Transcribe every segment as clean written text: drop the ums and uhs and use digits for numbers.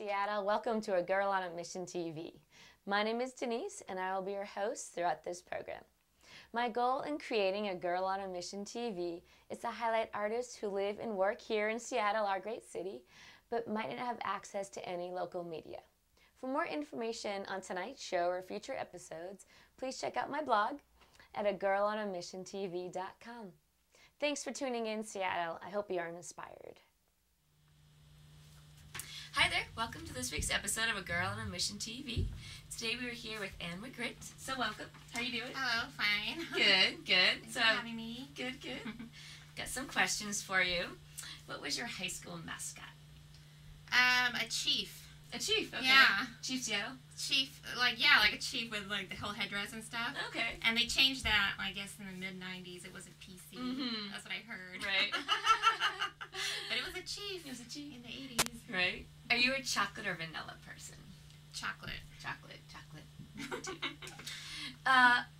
Seattle. Welcome to A Girl on a Mission TV. My name is Denise, and I will be your host throughout this program. My goal in creating A Girl on a Mission TV is to highlight artists who live and work here in Seattle, our great city, but might not have access to any local media. For more information on tonight's show or future episodes, please check out my blog at agirlonamissiontv.com. Thanks for tuning in, Seattle. I hope you are inspired. Hi there, welcome to this week's episode of A Girl on a Mission TV. Today we are here with An-Magrith. So welcome. How are you doing? Hello, fine. Good, good. Thanks for having me. Good, good. Got some questions for you. What was your high school mascot? A chief. A chief, okay. Yeah. Chief Seattle? Chief, like a chief with like the whole headdress and stuff. Okay. And they changed that, I guess, in the mid-90s. It wasn't PC. Mm-hmm. That's what I heard. Right. But it was a chief. It was a chief. In the 80s. Right. Are you a chocolate or vanilla person? Chocolate. Chocolate.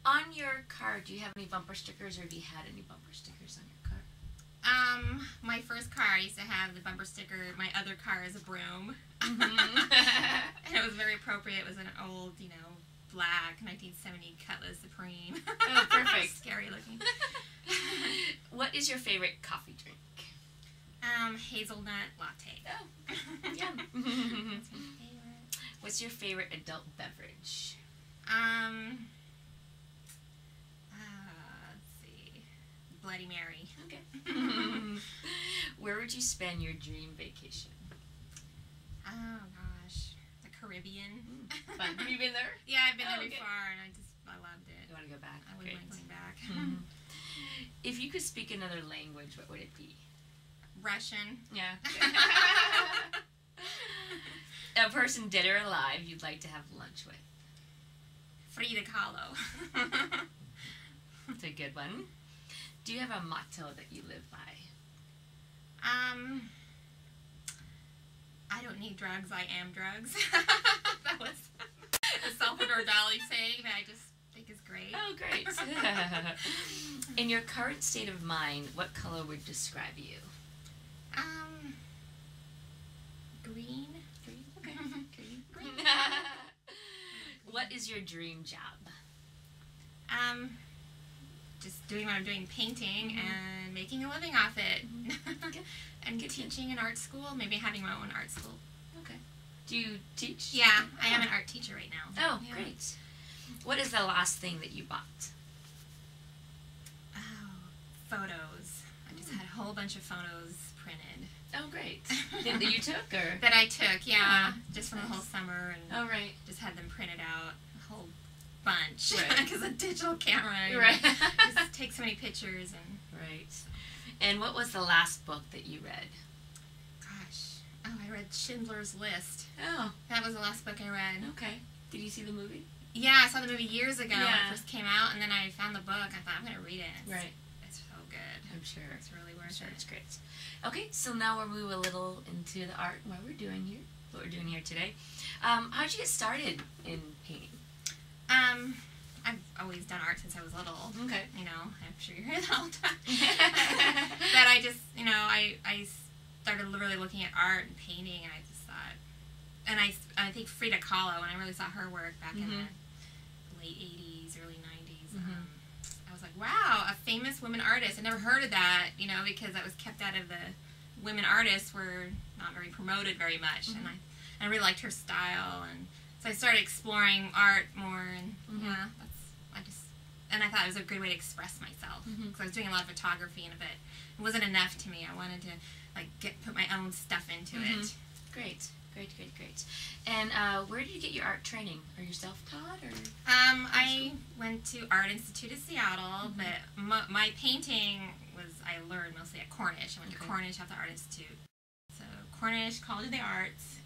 On your car, do you have any bumper stickers, or have you had any bumper stickers on your car? My first car, I used to have the bumper sticker. My other car is a broom. Mm-hmm. And it was very appropriate. It was an old, black 1970 Cutlass Supreme. Oh, perfect. Scary looking. What is your favorite coffee drink? Hazelnut latte. Oh, yum. That's my favorite. What's your favorite adult beverage? Let's see. Bloody Mary. Okay. Where would you spend your dream vacation? Oh gosh, the Caribbean. Fun. Have you been there? Yeah, I've been there okay. before, and I loved it. You want to go back? I wouldn't mind Great. going back. If you could speak another language, what would it be? Russian. Yeah. A person dead or alive you'd like to have lunch with? Frida Kahlo. That's a good one. Do you have a motto that you live by? I don't need drugs, I am drugs. That was a Salvador Dali saying that I just think is great. Oh, great. In your current state of mind, what color would describe you? Green. Green? Okay. Green. What is your dream job? Just doing what I'm doing, painting and making a living off it. And teaching in art school, maybe having my own art school. Okay. Do you teach? Yeah, I am an art teacher right now. Oh, yeah. Great. What is the last thing that you bought? Oh, photos. I just had a whole bunch of photos printed. Oh, great. That you took, or? That I took, yeah. Just from the whole summer. And oh, right. just had them printed out, a whole bunch. Right. Because a digital camera. Right. Just take so many pictures. And right. And what was the last book that you read? gosh. Oh, I read Schindler's List. Oh. That was the last book I read. Okay. Did you see the movie? Yeah, I saw the movie years ago when Yeah. it first came out, and then I found the book. I thought, I'm going to read it. Right. It's so good. I'm sure. It's really worth it. It's great. Okay, so now we'll move a little into the art and what we're doing here today. How'd you get started in painting? I've always done art since I was little. Okay. I'm sure you hear that all the time. But I just, I started really looking at art and painting, and I just thought, and I think Frida Kahlo, when I really saw her work back in the late 80s, early 90s, I was like, wow, a famous woman artist. I never heard of that, because that was kept out of the women artists were not very promoted very much, and I really liked her style, and so I started exploring art more, and I thought it was a good way to express myself, because I was doing a lot of photography, and if it wasn't enough to me, I wanted to put my own stuff into it. Great. And where did you get your art training? Are you self-taught, or? I went to Art Institute of Seattle, but my painting I learned mostly at Cornish. I went to Cornish at the Art Institute. So Cornish, College of the Arts,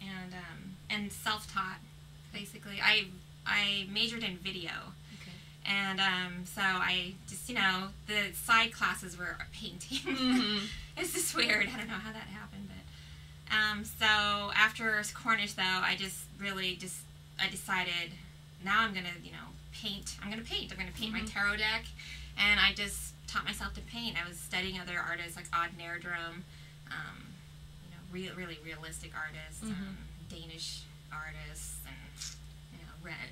and self-taught, basically. I majored in video. Okay. And so I just, the side classes were painting. It's just weird. I don't know how that happened, but so after Cornish, though, I decided now I'm gonna paint. I'm gonna paint my tarot deck, and I just taught myself to paint. I was studying other artists like Odd Nerdrum, really realistic artists, Danish artists and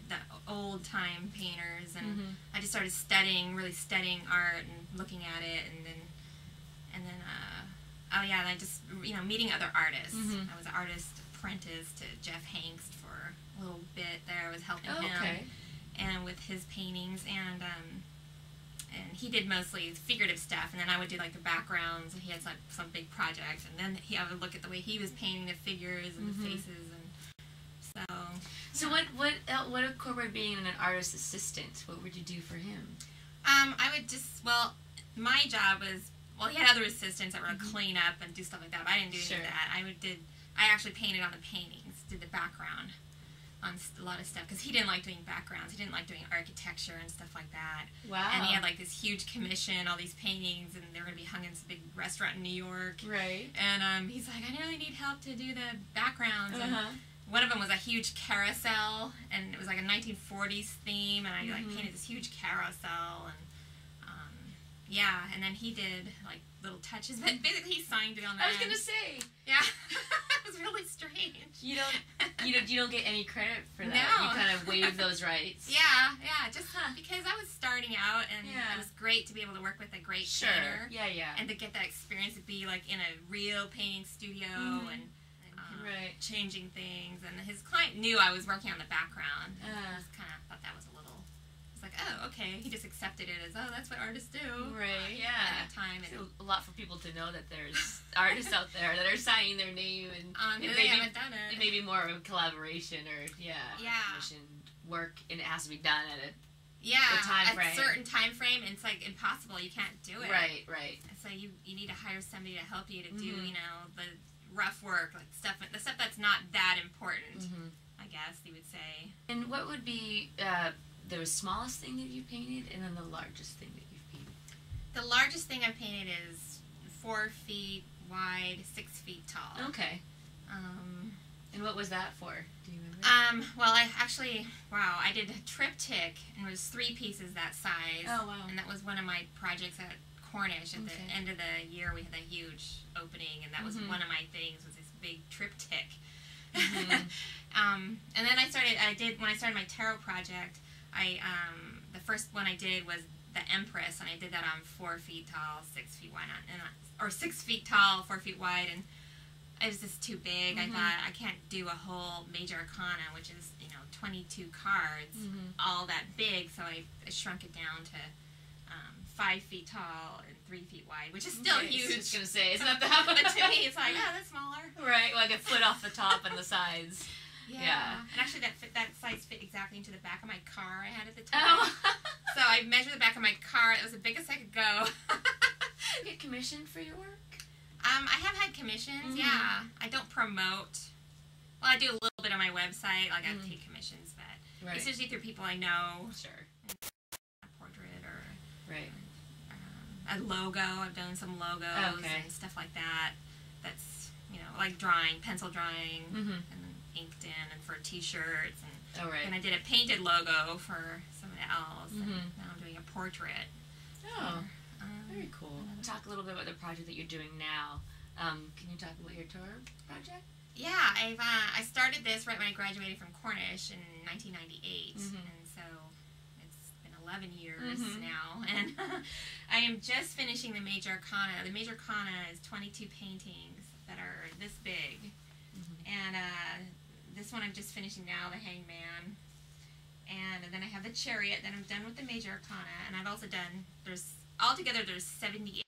the old time painters, and I just started really studying art and looking at it, and then I just meeting other artists. I was an artist apprentice to Jeff Hangst for a little bit there. I was helping him and with his paintings, and he did mostly figurative stuff, and then I would do like the backgrounds, and he had some big projects, and then I would look at the way he was painting the figures and the faces, and so what incorporated being an artist assistant? What would you do for him? I would my job was, he had other assistants that would clean up and do stuff like that, but I didn't do any of that. I actually painted on the paintings, did the background on a lot of stuff, because he didn't like doing backgrounds. He didn't like doing architecture and stuff like that. Wow. And he had like this huge commission, all these paintings, and they were going to be hung in this big restaurant in New York. Right. And he's like, I really need help to do the backgrounds. And one of them was a huge carousel, and it was like a 1940s theme, and I painted this huge carousel, and and then he did like little touches, but basically he signed it on the I was end. gonna say. Yeah. It was really strange. You don't get any credit for that. No. You kind of waive those rights. Yeah, just because I was starting out, and it was great to be able to work with a great painter. Yeah. And to get that experience to be like in a real painting studio and changing things. And his client knew I was working on the background. I was kind of thought that was a little. It's like, oh, okay. He just accepted it as, oh, that's what artists do. Right. Yeah. At that time, it's a lot for people to know that there's artists out there that are signing their name, and they haven't done it. It may be more of a collaboration or commissioned work, and it has to be done at a time frame. A certain time frame, and it's like impossible. You can't do it. Right. And so you need to hire somebody to help you to do the rough work, like the stuff that's not that important. I guess you would say. And what would be the smallest thing that you painted, and then the largest thing that you've painted? The largest thing I've painted is 4 feet wide, 6 feet tall. Okay. And what was that for? Do you remember? Well, I did a triptych, and it was 3 pieces that size. Oh, wow. And that was one of my projects at Cornish. At the end of the year, we had a huge opening, and that was one of my things, was this big triptych. And then when I started my tarot project, the first one I did was the Empress, and I did that on 4 feet tall, 6 feet wide, or 6 feet tall, 4 feet wide, and it was just too big. I thought, I can't do a whole major arcana, which is 22 cards, all that big, so I shrunk it down to 5 feet tall and 3 feet wide, which is still huge. I was gonna say, it's not that, but to me, it's like, that's smaller. Right, like a foot off the top and the sides. Yeah. And actually that size fit exactly into the back of my car I had at the time. So I measured the back of my car. It was the biggest I could go. You get commissioned for your work? I have had commissions, yeah. I don't promote. Well, I do a little bit on my website. Like, I take commissions, but it's usually through people I know. Sure. A portrait or a logo. I've done some logos and stuff like that. That's, like drawing, pencil drawing, and inked in, and for T-shirts, and I did a painted logo for someone else, and now I'm doing a portrait. Oh, very cool. Talk a little bit about the project that you're doing now. Can you talk about your tour project? Yeah, I started this right when I graduated from Cornish in 1998, and so it's been 11 years now, and I am just finishing the Major Arcana. The Major Arcana is 22 paintings that are this big, and this one I'm just finishing now, the Hangman, and then I have the Chariot. Then I'm done with the Major Arcana, and I've also done, altogether there's 78